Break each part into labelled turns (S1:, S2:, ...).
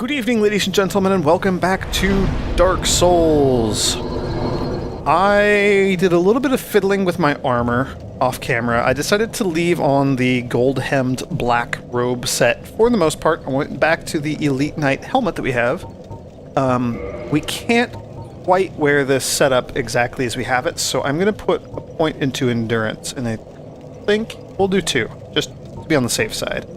S1: Good evening, ladies and gentlemen, and welcome back to Dark Souls. I did a little bit of fiddling with my armor off camera. I decided to leave on the gold-hemmed black robe set for the most part. I went back to the Elite Knight helmet that we have. We can't quite wear this setup exactly as we have it, so I'm going to put a point into endurance, and I think we'll do 2, just to be on the safe side.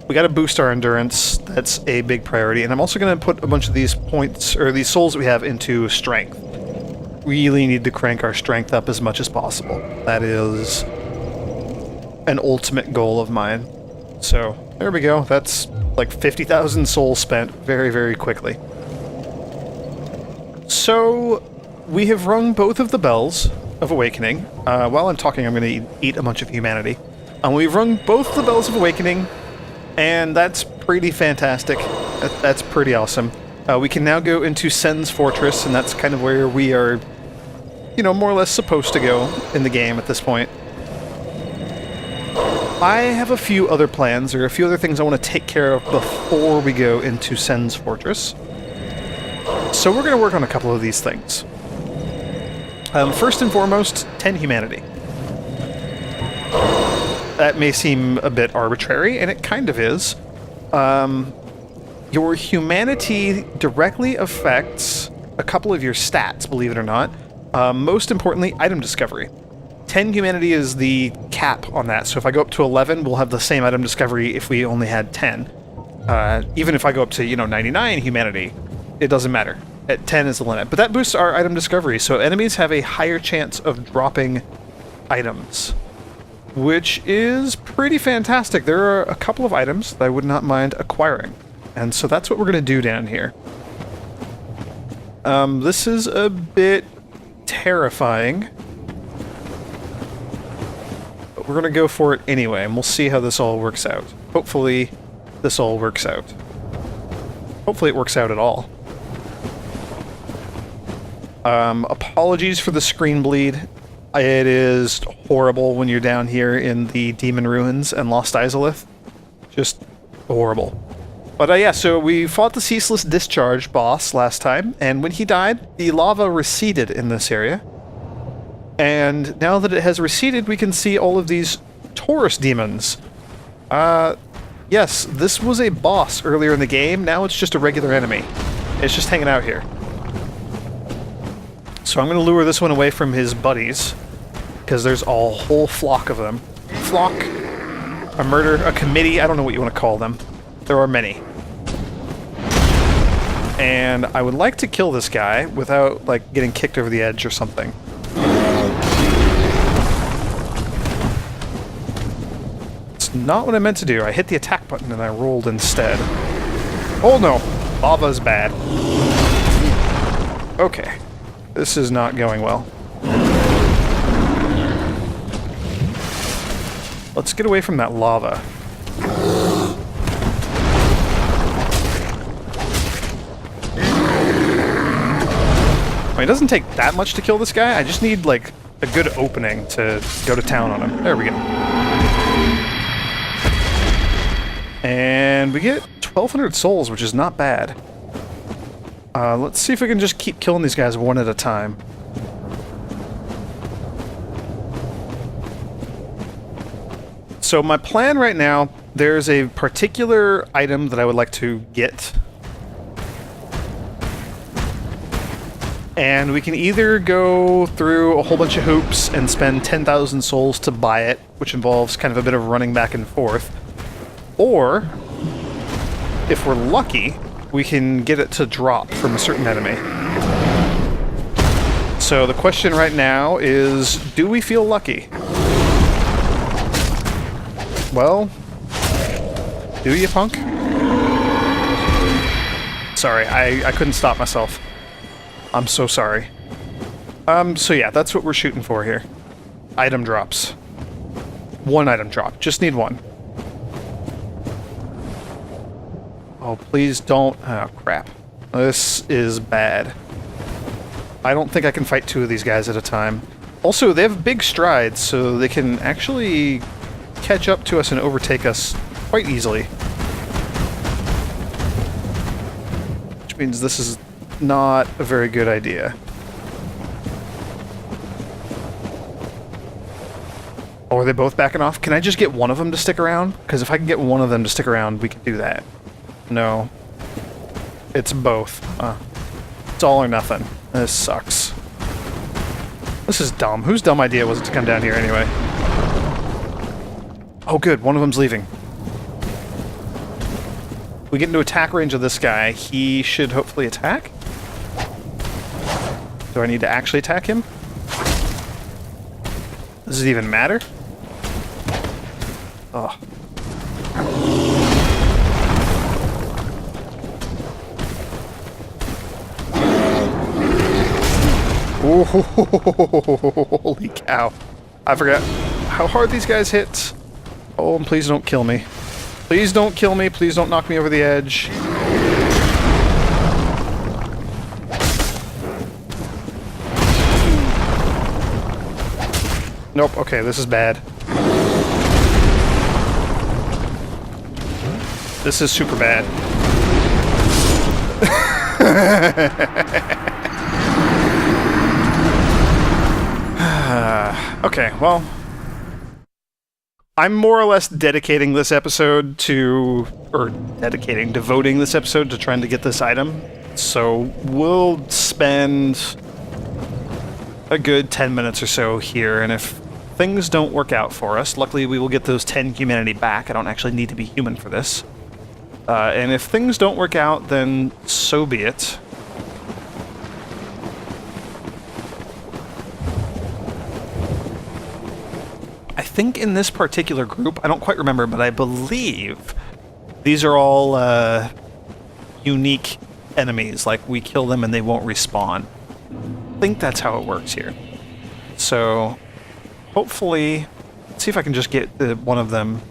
S1: We got to boost our endurance. That's a big priority. And I'm also going to put a bunch of these points, or these souls that we have, into strength. Really need to crank our strength up as much as possible. That is an ultimate goal of mine. So, there we go. That's like 50,000 souls spent very, very quickly. So, we have rung both of the bells of awakening. While I'm talking, I'm going to eat a bunch of humanity. We've rung both the bells of awakening. And that's pretty fantastic. That's pretty awesome. We can now go into Sen's Fortress, and that's kind of where we are, you know, more or less supposed to go in the game at this point. I have a few other plans, or a few other things I want to take care of before we go into Sen's Fortress. So we're going to work on a couple of these things. First and foremost, 10 humanity. That may seem a bit arbitrary, and it kind of is. Your humanity directly affects a couple of your stats, believe it or not. Most importantly, item discovery. 10 humanity is the cap on that, so if I go up to 11, we'll have the same item discovery if we only had 10. Even if I go up to, 99 humanity, it doesn't matter. At 10 is the limit. But that boosts our item discovery, so enemies have a higher chance of dropping items, which is pretty fantastic. There are a couple of items that I would not mind acquiring, and so that's what we're going to do down here. This is a bit terrifying, but we're going to go for it anyway, and we'll see how this all works out. Hopefully, this all works out. Hopefully it works out at all. Apologies for the screen bleed. It is horrible when you're down here in the Demon Ruins and Lost Izalith. Just horrible. But yeah, so we fought the Ceaseless Discharge boss last time, and when he died, the lava receded in this area. And now that it has receded, we can see all of these Taurus demons. Yes, this was a boss earlier in the game, now it's just a regular enemy. It's just hanging out here. So I'm going to lure this one away from his buddies, because there's a whole flock of them. Flock, a murder, a committee, I don't know what you want to call them. There are many. And I would like to kill this guy without, like, getting kicked over the edge or something. It's not what I meant to do. I hit the attack button and I rolled instead. Oh no! Lava's bad. Okay. This is not going well. Let's get away from that lava. I mean, it doesn't take that much to kill this guy. I just need, like, a good opening to go to town on him. There we go. And we get 1,200 souls, which is not bad. Let's see if we can just keep killing these guys one at a time. So my plan right now, there's a particular item that I would like to get. And we can either go through a whole bunch of hoops and spend 10,000 souls to buy it, which involves kind of a bit of running back and forth. Or, if we're lucky, we can get it to drop from a certain enemy. So the question right now is, do we feel lucky? Well, do you, punk? Sorry, I couldn't stop myself. I'm so sorry. So yeah, that's what we're shooting for here. Item drops. One item drop. Just need one. Oh, please don't... Oh, crap. This is bad. I don't think I can fight 2 of these guys at a time. Also, they have big strides, so they can actually catch up to us and overtake us quite easily. means this is not a very good idea. Oh, are they both backing off? Can I just get one of them to stick around? Because if I can get one of them to stick around, we can do that. No. It's both. It's all or nothing. This sucks. This is dumb. Whose dumb idea was it to come down here anyway? Oh good, one of them's leaving. We get into attack range of this guy, he should hopefully attack? Do I need to actually attack him? Does it even matter? Oh. Ooh, holy cow. I forgot how hard these guys hit. Oh, and please don't kill me. Please don't kill me. Please don't knock me over the edge. Nope. Okay, this is bad. This is super bad. Okay, well, I'm more or less dedicating this episode to, devoting this episode to trying to get this item. So we'll spend a good 10 minutes or so here, and if things don't work out for us, luckily we will get those 10 humanity back. I don't actually need to be human for this. And if things don't work out, then so be it. I think in this particular group, I don't quite remember, but I believe these are all unique enemies. Like, we kill them and they won't respawn. I think that's how it works here. So, hopefully, let's see if I can just get one of them.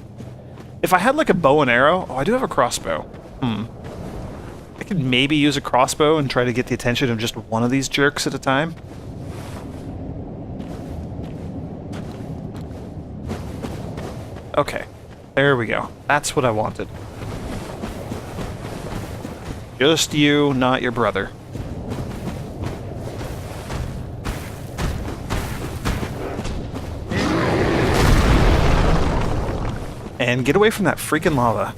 S1: If I had like a bow and arrow, oh, I do have a crossbow. I could maybe use a crossbow and try to get the attention of just one of these jerks at a time. Okay, there we go. That's what I wanted. Just you, not your brother. And get away from that freaking lava.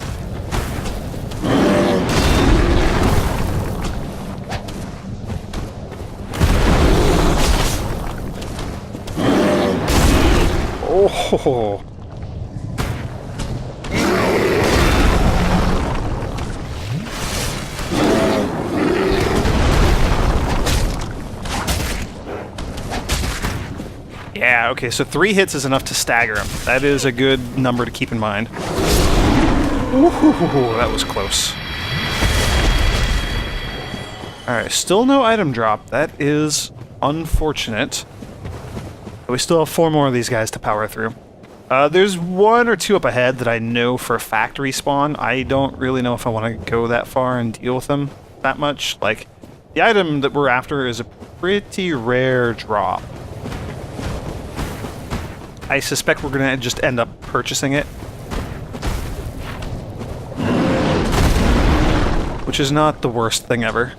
S1: Oh. Yeah, okay, so 3 hits is enough to stagger him. That is a good number to keep in mind. Ooh, that was close. Alright, still no item drop. That is unfortunate. But we still have 4 more of these guys to power through. There's 1 or 2 up ahead that I know for a fact respawn. I don't really know if I want to go that far and deal with them that much. Like, the item that we're after is a pretty rare drop. I suspect we're going to just end up purchasing it. Which is not the worst thing ever.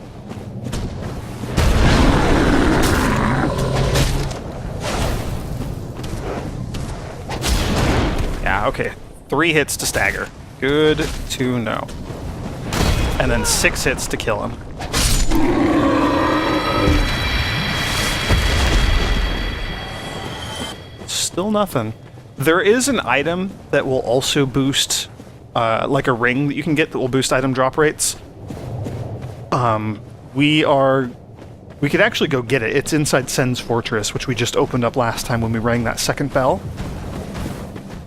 S1: Yeah, okay. 3 hits to stagger. Good to know. And then 6 hits to kill him. Still nothing. There is an item that will also boost, like a ring that you can get that will boost item drop rates. We could actually go get it. It's inside Sen's Fortress, which we just opened up last time when we rang that second bell.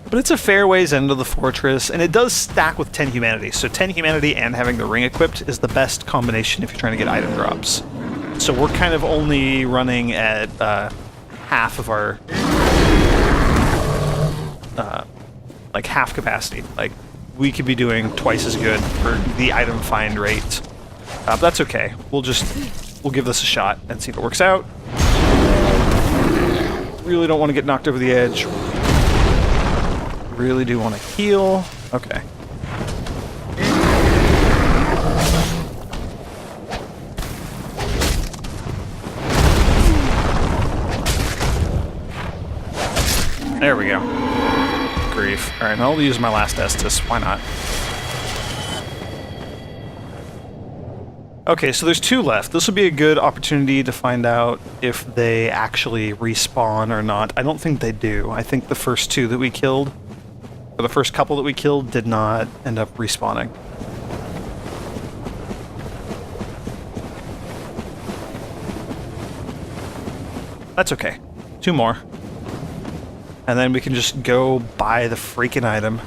S1: But it's a fair ways into the fortress, and it does stack with 10 humanity. So 10 humanity and having the ring equipped is the best combination if you're trying to get item drops. So we're kind of only running at half of our... like half capacity. Like, we could be doing twice as good for the item find rate. But that's okay. We'll give this a shot and see if it works out. Really don't want to get knocked over the edge. Really do want to heal. Okay. There we go. Grief. Alright, I'll use my last Estus. Why not? Okay, so there's 2 left. This will be a good opportunity to find out if they actually respawn or not. I don't think they do. I think the first 2 that we killed, or the first couple that we killed, did not end up respawning. That's okay. 2 more. And then we can just go buy the freaking item.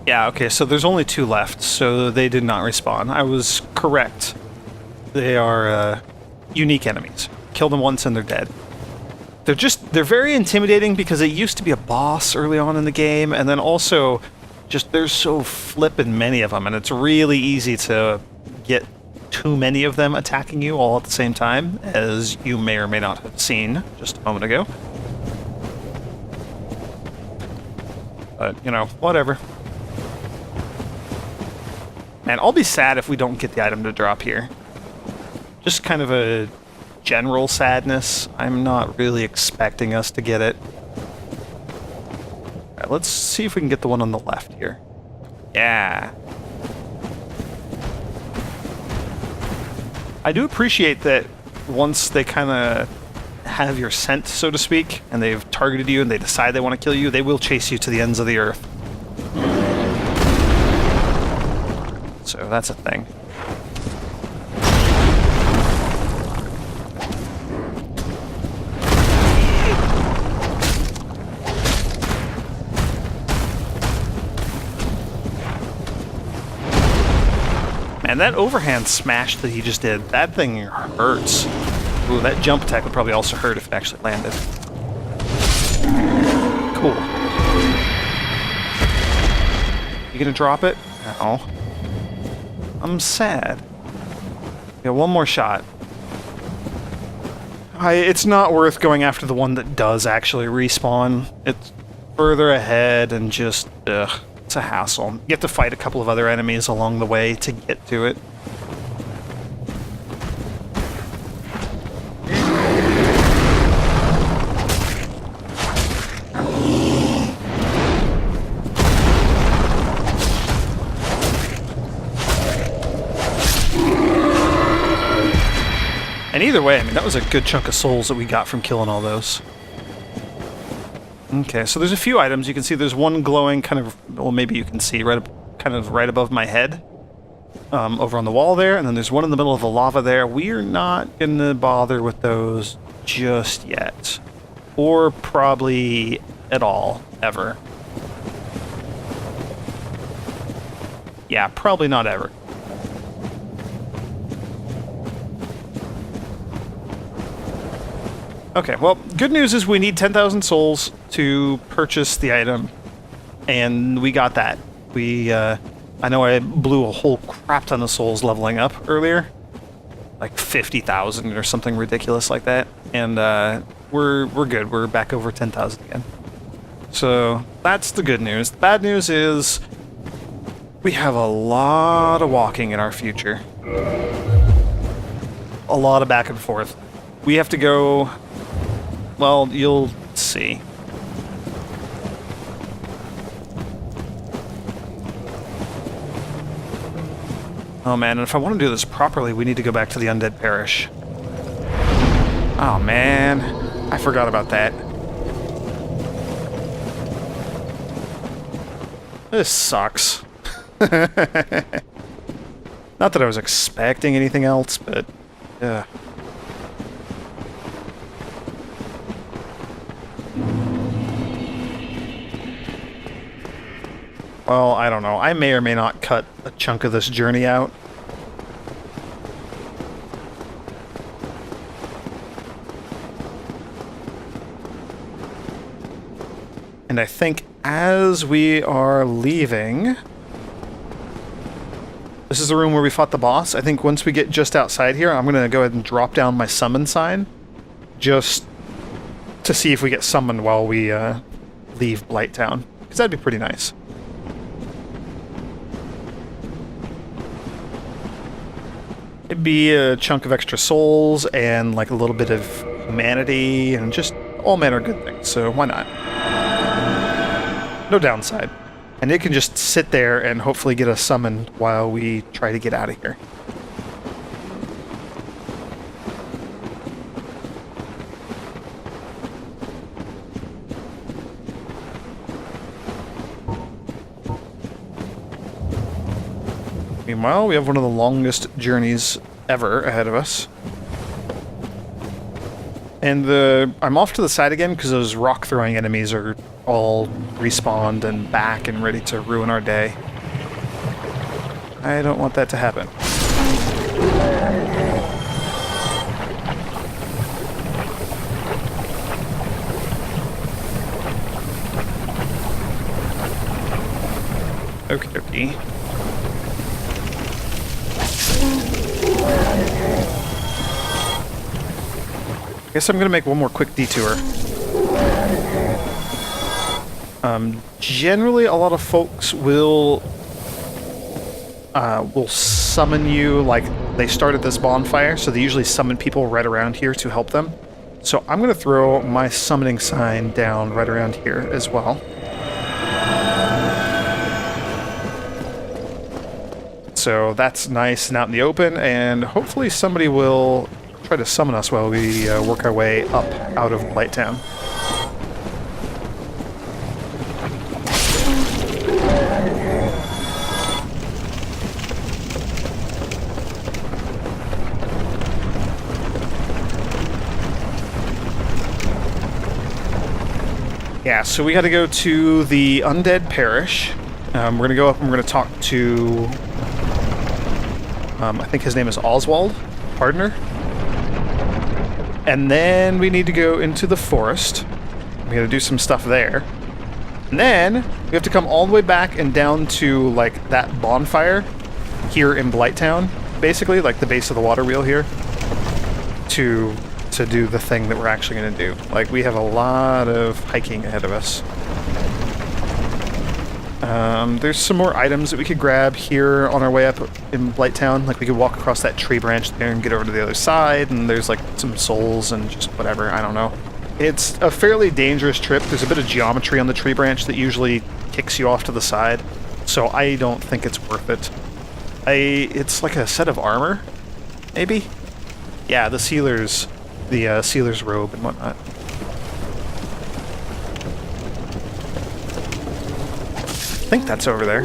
S1: Yeah, okay, so there's only 2 left, so they did not respawn. I was correct. They are unique enemies. Kill them once and they're dead. They're very intimidating because it used to be a boss early on in the game, and then also just there's so flippin' many of them, and it's really easy to get too many of them attacking you all at the same time, as you may or may not have seen just a moment ago. But, you know, whatever. Man, I'll be sad if we don't get the item to drop here. Just kind of a general sadness. I'm not really expecting us to get it. Alright, let's see if we can get the one on the left here. Yeah. I do appreciate that once they kind of have your scent, so to speak, and they've targeted you and they decide they want to kill you, they will chase you to the ends of the earth. So that's a thing. Man, that overhand smash that he just did, that thing hurts. Ooh, that jump attack would probably also hurt if it actually landed. Cool. You gonna drop it? No. I'm sad. Yeah, one more shot. It's not worth going after the one that does actually respawn. It's further ahead and just, it's a hassle. You have to fight a couple of other enemies along the way to get to it. And either way, I mean, that was a good chunk of souls that we got from killing all those. Okay, so there's a few items. You can see there's one glowing kind of, well, maybe you can see kind of right above my head, over on the wall there, and then there's one in the middle of the lava there. We're not going to bother with those just yet. Or probably at all, ever. Yeah, probably not ever. Okay, well, good news is we need 10,000 souls to purchase the item, and we got that. I know I blew a whole crap ton of souls leveling up earlier, like 50,000 or something ridiculous like that, and we're good. We're back over 10,000 again. So that's the good news. The bad news is we have a lot of walking in our future. A lot of back and forth. We have to go... Well, you'll see. Oh man, and if I want to do this properly, we need to go back to the Undead Parish. Oh man, I forgot about that. This sucks. Not that I was expecting anything else, but... Well, I don't know. I may or may not cut a chunk of this journey out. And I think as we are leaving... This is the room where we fought the boss. I think once we get just outside here, I'm going to go ahead and drop down my summon sign just to see if we get summoned while we leave Blighttown, because that'd be pretty nice. It'd be a chunk of extra souls and like a little bit of humanity and just all manner of good things, so why not? No downside. And it can just sit there and hopefully get us summoned while we try to get out of here. Meanwhile, we have one of the longest journeys ever ahead of us. And I'm off to the side again because those rock-throwing enemies are all respawned and back and ready to ruin our day. I don't want that to happen. Okie dokie. I guess I'm gonna make one more quick detour. Generally, a lot of folks will summon you, like, they start at this bonfire, so they usually summon people right around here to help them. So I'm gonna throw my summoning sign down right around here as well. So that's nice and out in the open, and hopefully somebody will try to summon us while we work our way up out of Blighttown. Yeah, so we got to go to the Undead Parish. We're going to go up and we're going to talk to, I think his name is Oswald, Partner. And then we need to go into the forest. We got to do some stuff there. And then we have to come all the way back and down to, like, that bonfire here in Blighttown, basically, like the base of the water wheel here, to do the thing that we're actually going to do. Like, we have a lot of hiking ahead of us. There's some more items that we could grab here on our way up in Blighttown. Like, we could walk across that tree branch there and get over to the other side, and there's, like, some souls and just whatever, I don't know. It's a fairly dangerous trip. There's a bit of geometry on the tree branch that usually kicks you off to the side, so I don't think it's worth it. It's like a set of armor, maybe? Yeah, the sealer's robe and whatnot. I think that's over there.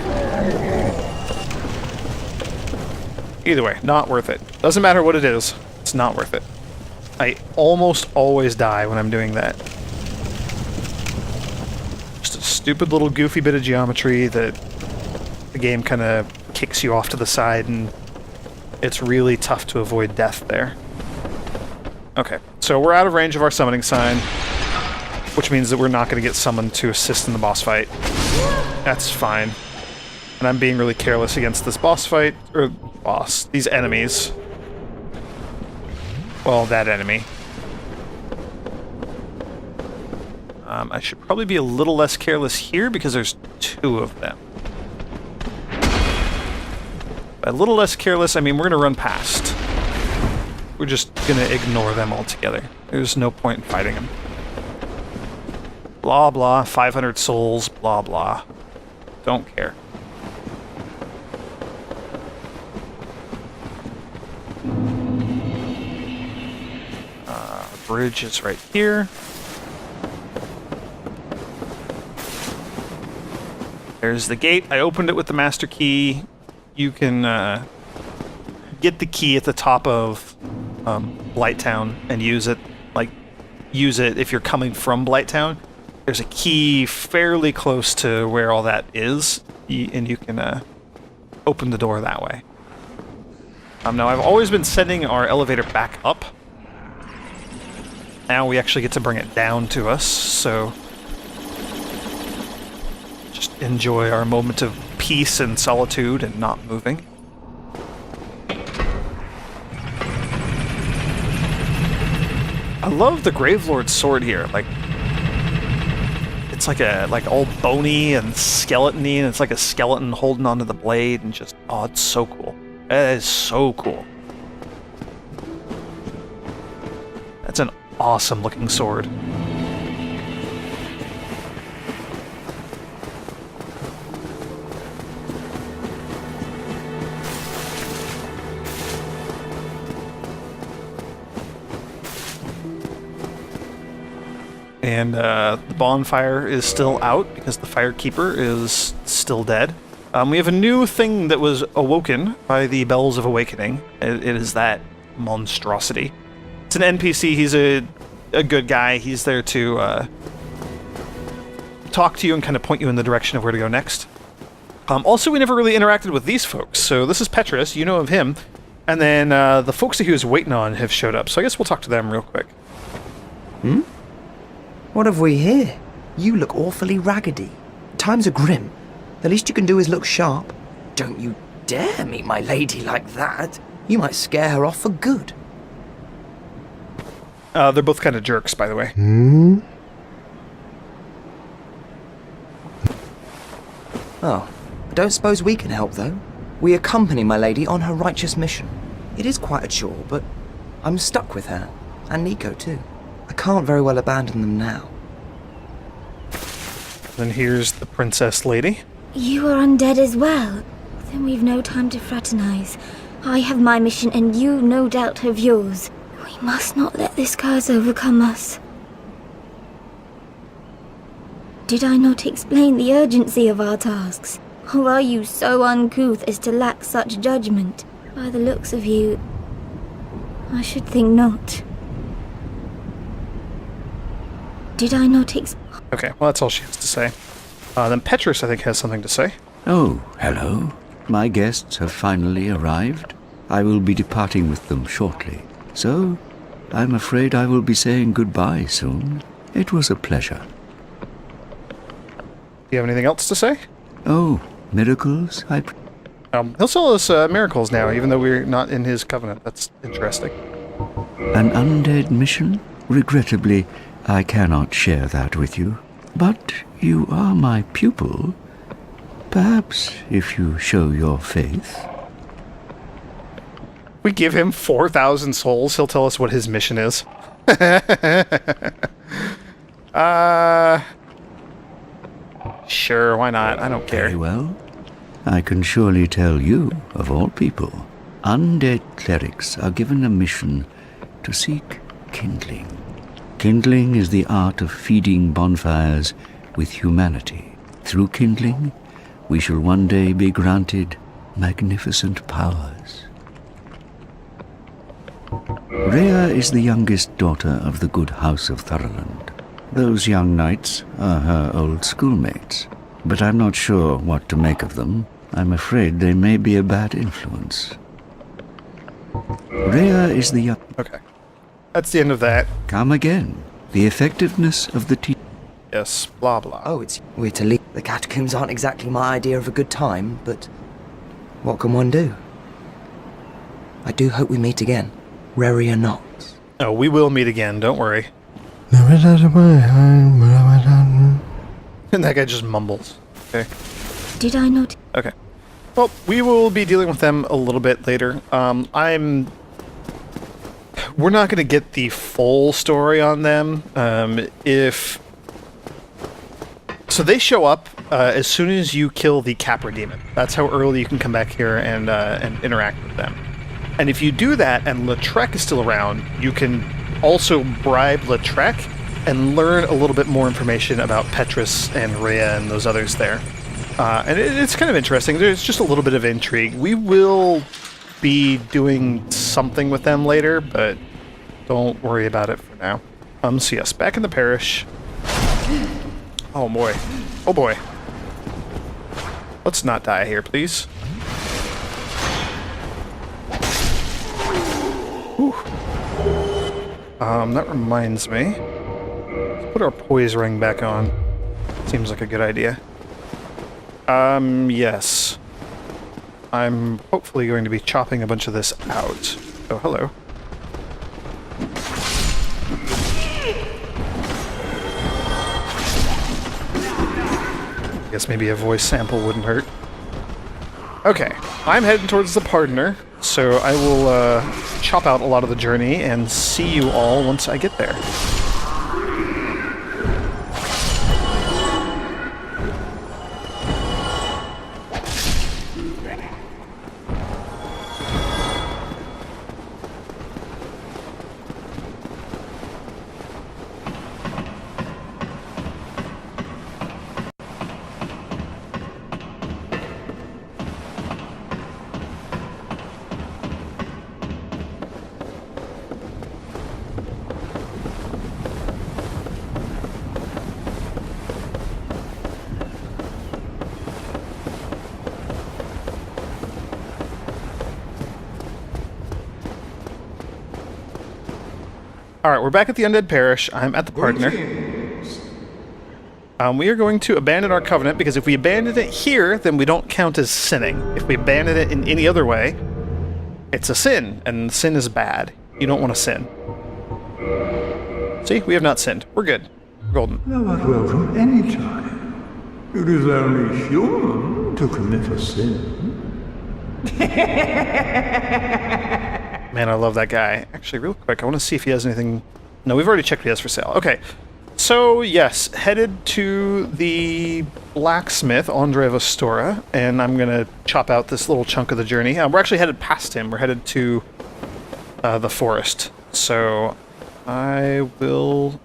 S1: Either way, not worth it. Doesn't matter what it is, it's not worth it. I almost always die when I'm doing that. Just a stupid little goofy bit of geometry that the game kind of kicks you off to the side, and it's really tough to avoid death there. Okay, so we're out of range of our summoning sign, which means that we're not going to get summoned to assist in the boss fight. That's fine. And I'm being really careless against this boss fight, or these enemies. Well, that enemy. I should probably be a little less careless here because there's two of them. By a little less careless, I mean we're going to run past. We're just going to ignore them altogether. There's no point in fighting them. Blah, blah, 500 souls, blah, blah. Don't care. Bridge is right here. There's the gate. I opened it with the master key. You can get the key at the top of Blighttown and use it. Like, use it if you're coming from Blighttown. There's a key fairly close to where all that is, and you can open the door that way. Now, I've always been sending our elevator back up. Now we actually get to bring it down to us, so just enjoy our moment of peace and solitude and not moving. I love the Gravelord's sword here. Like, it's like all bony and skeleton-y, and it's like a skeleton holding onto the blade, and just, oh, it's so cool. It is so cool. That's an awesome looking sword. And the bonfire is still out because the Firekeeper is still dead. We have a new thing that was awoken by the Bells of Awakening. It is that monstrosity. It's an NPC. He's a good guy. He's there to talk to you and kind of point you in the direction of where to go next. Also, we never really interacted with these folks. So this is Petrus. You know of him. And then the folks that he was waiting on have showed up. So I guess we'll talk to them real quick.
S2: Hmm? What have we here? You look awfully raggedy. Times are grim. The least you can do is look sharp. Don't you dare meet my lady like that. You might scare her off for good.
S1: They're both kind of jerks, by the way.
S2: Oh, I don't suppose we can help, though. We accompany my lady on her righteous mission. It is quite a chore, but I'm stuck with her. And Nico, too. I can't very well abandon them now.
S1: Then here's the princess lady.
S3: You are undead as well. Then we've no time to fraternize. I have my mission and you no doubt have yours. We must not let this curse overcome us. Did I not explain the urgency of our tasks? Or are you so uncouth as to lack such judgment? By the looks of you, I should think not. Did I not
S1: Okay, well, that's all she has to say. Then Petrus, I think, has something to say.
S4: Oh, hello. My guests have finally arrived. I will be departing with them shortly. So, I'm afraid I will be saying goodbye soon. It was a pleasure.
S1: Do you have anything else to say?
S4: Oh, miracles?
S1: He'll sell us miracles now, even though we're not in his covenant. That's interesting.
S4: An undead mission? Regrettably, I cannot share that with you. But you are my pupil. Perhaps if you show your faith.
S1: We give him 4,000 souls, he'll tell us what his mission is. Sure, why not? I don't care.
S4: Very well. I can surely tell you, of all people, undead clerics are given a mission to seek kindling. Kindling is the art of feeding bonfires with humanity. Through kindling, we shall one day be granted magnificent powers. Rhea is the youngest daughter of the good house of Thurland. Those young knights are her old schoolmates, but I'm not sure what to make of them. I'm afraid they may be a bad influence. Rhea is the young...
S1: Okay. That's the end of that.
S4: Come again. The effectiveness of the
S1: Yes, blah blah.
S2: Oh, we're to leave. The catacombs aren't exactly my idea of a good time, but what can one do? I do hope we meet again, rare or not.
S1: Oh, we will meet again, don't worry. And that guy just mumbles. Okay.
S3: Did I not?
S1: Okay. Well, we will be dealing with them a little bit later. We're not going to get the full story on them. So they show up as soon as you kill the Capra demon. That's how early you can come back here and interact with them. And if you do that and Lautrec is still around, you can also bribe Lautrec and learn a little bit more information about Petrus and Rhea and those others there. And it's kind of interesting. There's just a little bit of intrigue. We will be doing something with them later, but don't worry about it for now. So yes, back in the parish. Oh boy. Oh boy. Let's not die here, please. Whew. That reminds me. Let's put our poise ring back on. Seems like a good idea. Yes. I'm hopefully going to be chopping a bunch of this out. Oh, hello. Guess maybe a voice sample wouldn't hurt. Okay, I'm heading towards the Pardoner, so I will chop out a lot of the journey and see you all once I get there. Alright, we're back at the Undead Parish. I'm at the Pardoner. We are going to abandon our covenant, because if we abandon it here, then we don't count as sinning. If we abandon it in any other way, it's a sin, and sin is bad. You don't want to sin. See, we have not sinned. We're good. We're golden.
S5: Thou art welcome any time. It is only human to commit a sin.
S1: Man, I love that guy. Actually, real quick, I want to see if he has anything... No, we've already checked what he has for sale. Okay. So, yes, headed to the blacksmith, Andre of Astora, and I'm going to chop out this little chunk of the journey. We're actually headed past him. We're headed to the forest. So, I will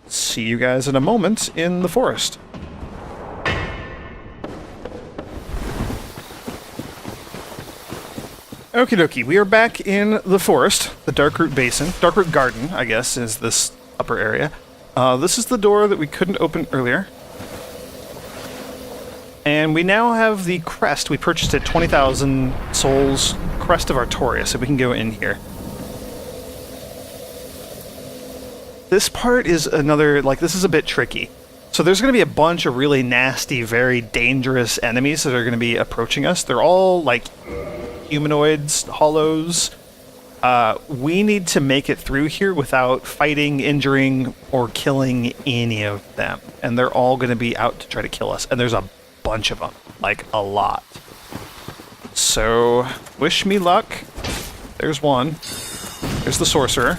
S1: see you guys in a moment in the forest. Okie dokie, we are back in the forest, the Darkroot Basin. Darkroot Garden, I guess, is this upper area. This is the door that we couldn't open earlier. And we now have the crest. We purchased it, 20,000 souls, Crest of Artorias, so we can go in here. This part is another, this is a bit tricky. So there's going to be a bunch of really nasty, very dangerous enemies that are going to be approaching us. They're all, humanoids, hollows. We need to make it through here without fighting, injuring, or killing any of them. And they're all going to be out to try to kill us. And there's a bunch of them. A lot. So, wish me luck. There's one. There's the sorcerer.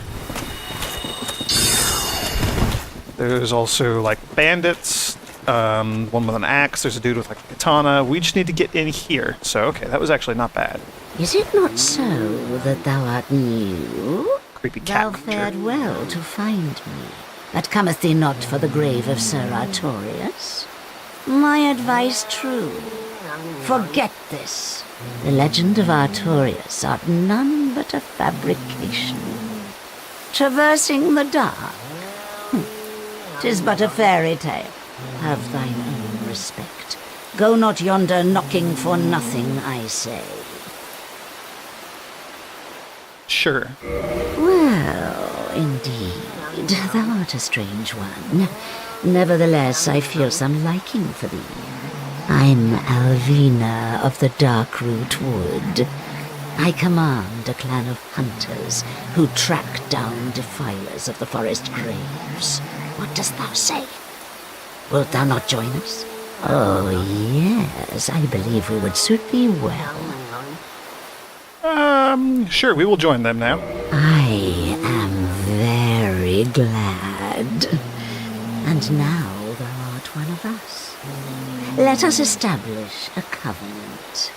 S1: There's also, bandits. One with an axe. There's a dude with, a katana. We just need to get in here. So, okay, that was actually not bad.
S6: Is it not so that thou art new?
S1: Creepy cat
S6: Thou fared well to find me. But cometh thee not for the grave of Sir Artorias? My advice true. Forget this. The legend of Artorias art none but a fabrication. Traversing the dark. 'Tis but a fairy tale. Have thine own respect. Go not yonder knocking for nothing, I say.
S1: Sure.
S6: Well, indeed, thou art a strange one. Nevertheless, I feel some liking for thee. I'm Alvina of the Darkroot Wood. I command a clan of hunters who track down defilers of the forest graves. What dost thou say? Wilt thou not join us? Oh, yes, I believe we would suit thee well.
S1: Sure, we will join them now.
S6: I am very glad. And now thou art one of us. Let us establish a covenant.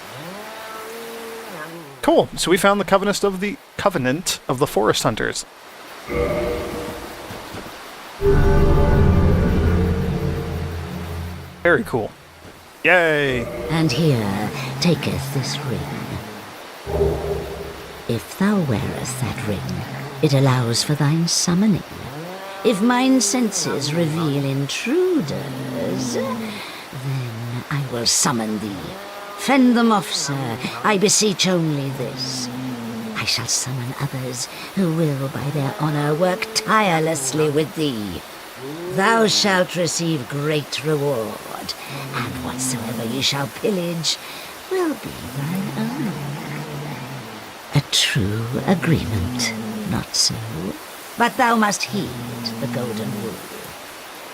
S1: Cool. So we found the covenant of the Forest Hunters. Very cool. Yay!
S6: And here taketh this ring. If thou wearest that ring, it allows for thine summoning. If mine senses reveal intruders, then I will summon thee. Fend them off, sir. I beseech only this. I shall summon others who will, by their honor, work tirelessly with thee. Thou shalt receive great reward, and whatsoever ye shall pillage will be thine own. A true agreement, not so? But thou must heed the golden rule.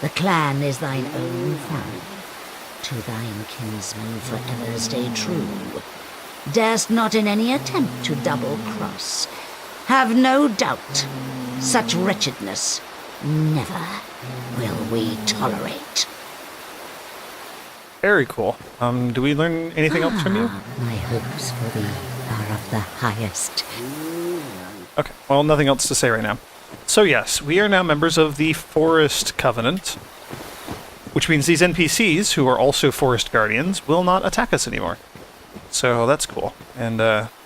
S6: The clan is thine own family. To thine kinsman forever stay true. Darest not in any attempt to double-cross. Have no doubt, such wretchedness never will we tolerate.
S1: Very cool. Do we learn anything else from you?
S6: My hopes for thee are of the highest.
S1: Okay, well, nothing else to say right now. So yes, we are now members of the Forest Covenant, which means these NPCs, who are also Forest Guardians, will not attack us anymore. So that's cool. And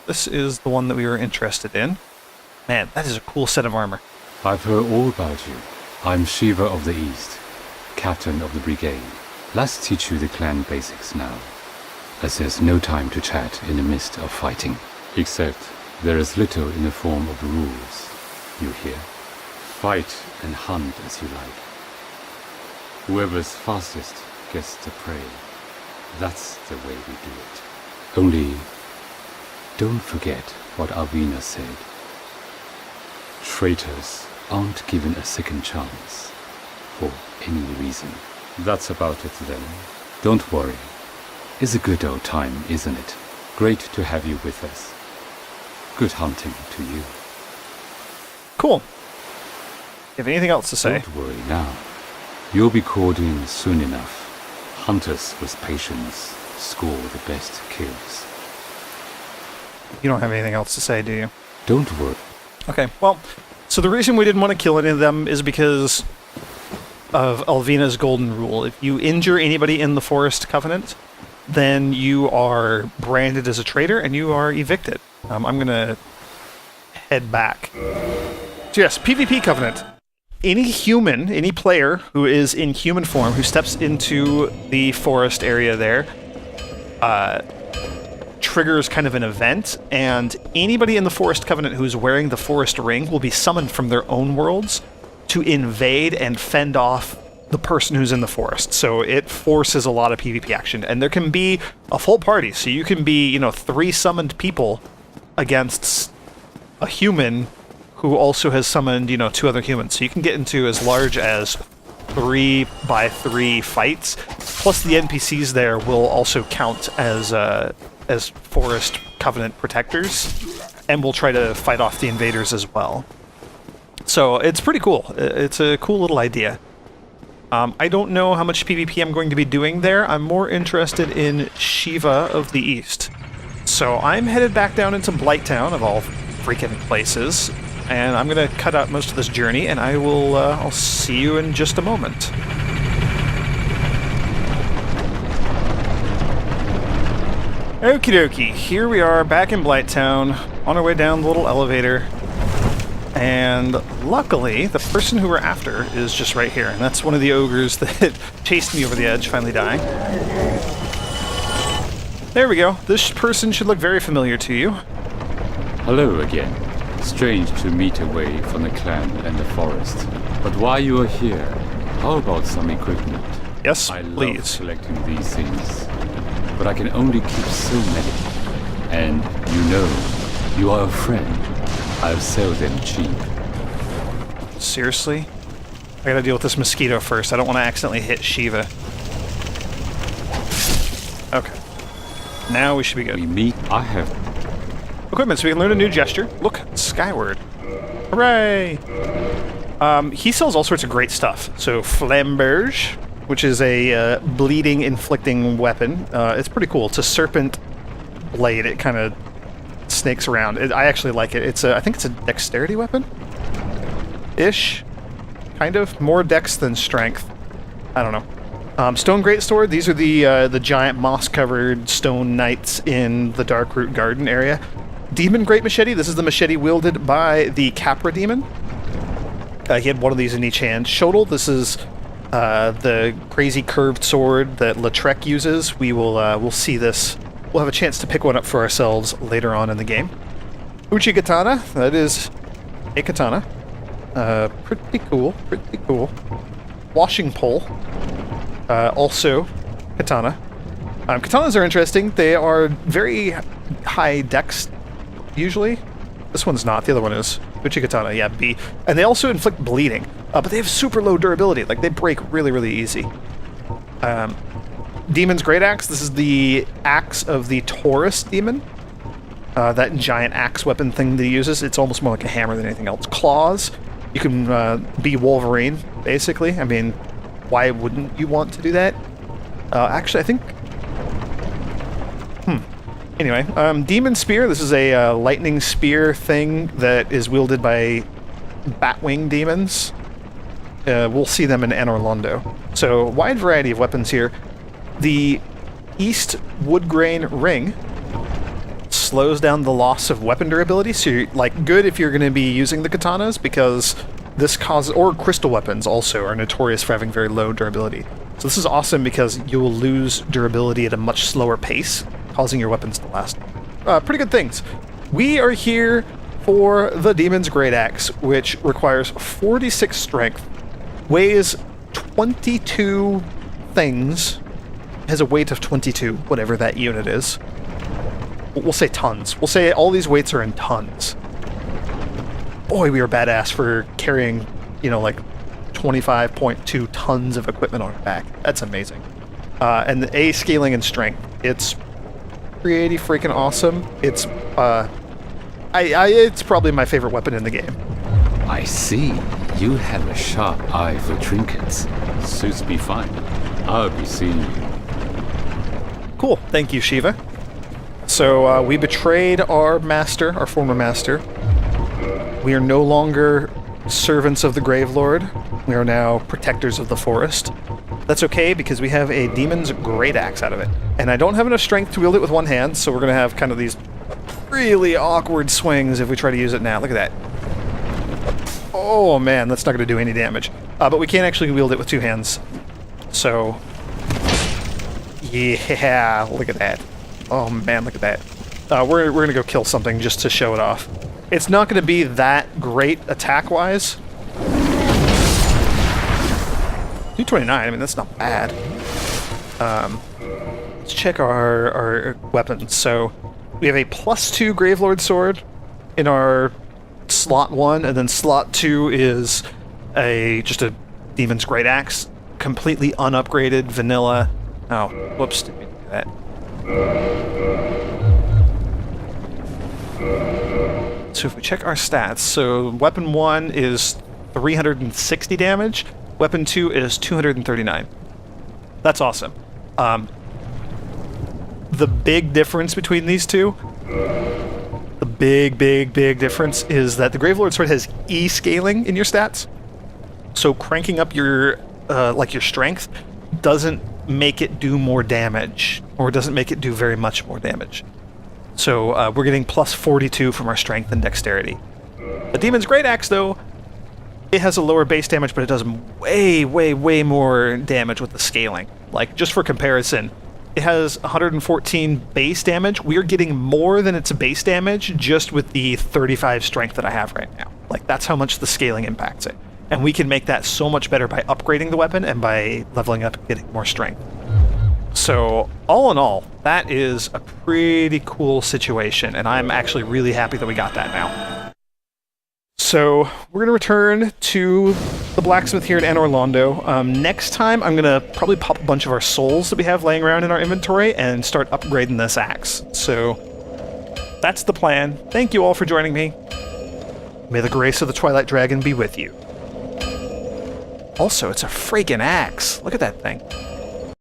S1: this is the one that we were interested in. Man, that is a cool set of armor.
S7: I've heard all about you. I'm Shiva of the East, captain of the brigade. Let's teach you the clan basics now, as there's no time to chat in the midst of fighting. Except there is little in the form of rules, you hear? Fight and hunt as you like. Whoever's fastest gets the prey. That's the way we do it. Only, don't forget what Arvina said. Traitors aren't given a second chance, for any reason. That's about it then. Don't worry. It's a good old time, isn't it? Great to have you with us. Good hunting to you.
S1: Cool. You have anything else to say?
S7: Don't worry now. You'll be called in soon enough. Hunters with patience score the best kills.
S1: You don't have anything else to say, do you?
S7: Don't worry.
S1: Okay, well, so the reason we didn't want to kill any of them is because of Alvina's golden rule. If you injure anybody in the Forest Covenant, then you are branded as a traitor and you are evicted. I'm going to head back. So yes, PvP Covenant. Any human, any player who is in human form, who steps into the forest area there, triggers kind of an event, and anybody in the Forest Covenant who's wearing the Forest Ring will be summoned from their own worlds to invade and fend off the person who's in the forest. So it forces a lot of PvP action, and there can be a full party. So you can be, 3 summoned people against a human who also has summoned, 2 other humans. So you can get into as large as 3x3 fights. Plus the NPCs there will also count as Forest Covenant protectors, and will try to fight off the invaders as well. So it's pretty cool. It's a cool little idea. I don't know how much PvP I'm going to be doing there. I'm more interested in Shiva of the East. So I'm headed back down into Blighttown, of all freaking places, and I'm going to cut out most of this journey, and I'll see you in just a moment. Okie dokie, here we are back in Blighttown, on our way down the little elevator. And luckily, the person who we're after is just right here, and that's one of the ogres that chased me over the edge, finally dying. There we go. This person should look very familiar to you.
S7: Hello again. Strange to meet away from the clan and the forest. But while you are here, how about some equipment?
S1: Yes,
S7: I
S1: please.
S7: love collecting these things, but I can only keep so many. And you are a friend. I'll sell them cheap.
S1: Seriously? I gotta deal with this mosquito first. I don't want to accidentally hit Shiva. Okay. Now we should be good.
S7: We meet. I have
S1: Equipment, so we can learn a new gesture. Look skyward. Hooray! He sells all sorts of great stuff. So Flamberge, which is a bleeding, inflicting weapon. It's pretty cool. It's a serpent blade. It kind of snakes around. I actually like it. I think it's a dexterity weapon? Ish. Kind of. More dex than strength. I don't know. Stone Greatsword. These are the giant moss-covered stone knights in the Darkroot Garden area. Demon Great Machete. This is the machete wielded by the Capra Demon. He had one of these in each hand. Shodel. This is the crazy curved sword that Lautrec uses. We'll see this. We'll have a chance to pick one up for ourselves later on in the game. Uchi Katana. That is a katana. Pretty cool. Pretty cool. Washing pole. Also katana. Katanas are interesting. They are very high dex, usually. This one's not. The other one is. Uchi Katana, yeah, B. And they also inflict bleeding. But they have super low durability. Like, they break really, really easy. Demon's Great Axe. This is the axe of the Taurus demon. That giant axe weapon thing that he uses. It's almost more like a hammer than anything else. Claws. You can be Wolverine, basically. I mean, why wouldn't you want to do that? Actually, I think... Anyway, Demon Spear. This is a lightning spear thing that is wielded by Batwing demons. We'll see them in Anor Londo. So, wide variety of weapons here. The East Woodgrain Ring slows down the loss of weapon durability, so you're, like, good if you're going to be using the katanas, because this causes... Or crystal weapons also are notorious for having very low durability. So this is awesome because you will lose durability at a much slower pace, causing your weapons to last. Pretty good things. We are here for the Demon's Great Axe, which requires 46 strength, weighs 22 things, has a weight of 22, whatever that unit is. We'll say tons. We'll say all these weights are in tons. Boy, we are badass for carrying, you know, like 25.2 tons of equipment on our back. That's amazing. And the A scaling and strength. It's pretty freaking awesome. It's it's probably my favorite weapon in the game.
S7: I see. You have a sharp eye for trinkets. Suits me fine. I'll be seeing you.
S1: Cool. Thank you, Shiva. So we betrayed our master, our former master. We are no longer servants of the Gravelord. We are now protectors of the forest. That's okay, because we have a Demon's Great Axe out of it. And I don't have enough strength to wield it with one hand, so we're going to have kind of these really awkward swings if we try to use it now. Look at that. Oh man, that's not going to do any damage. But we can actually wield it with two hands. So, yeah, look at that. Oh man, look at that. We're going to go kill something just to show it off. It's not going to be that great attack-wise. 229, I mean, that's not bad. Let's check our weapons. So, we have a +2 Gravelord Sword in our slot 1, and then slot 2 is just a Demon's Great Axe. Completely unupgraded, vanilla. Oh, whoops, didn't mean to do that. So if we check our stats, so weapon 1 is 360 damage, weapon 2 is 239. That's awesome. The big difference between these two, the big difference is that the Gravelord Sword has E scaling in your stats. So cranking up your your strength doesn't make it do more damage, or doesn't make it do very much more damage. So we're getting +42 from our strength and dexterity. The Demon's Great Axe, though, it has a lower base damage, but it does way more damage with the scaling. Like, just for comparison, it has 114 base damage. We are getting more than its base damage just with the 35 strength that I have right now. Like, that's how much the scaling impacts it. And we can make that so much better by upgrading the weapon and by leveling up and getting more strength. So, all in all, that is a pretty cool situation, and I'm actually really happy that we got that now. So, we're going to return to the blacksmith here at Anor Londo. Next time, I'm going to probably pop a bunch of our souls that we have laying around in our inventory and start upgrading this axe. So, that's the plan. Thank you all for joining me. May the grace of the Twilight Dragon be with you. Also, it's a freaking axe. Look at that thing.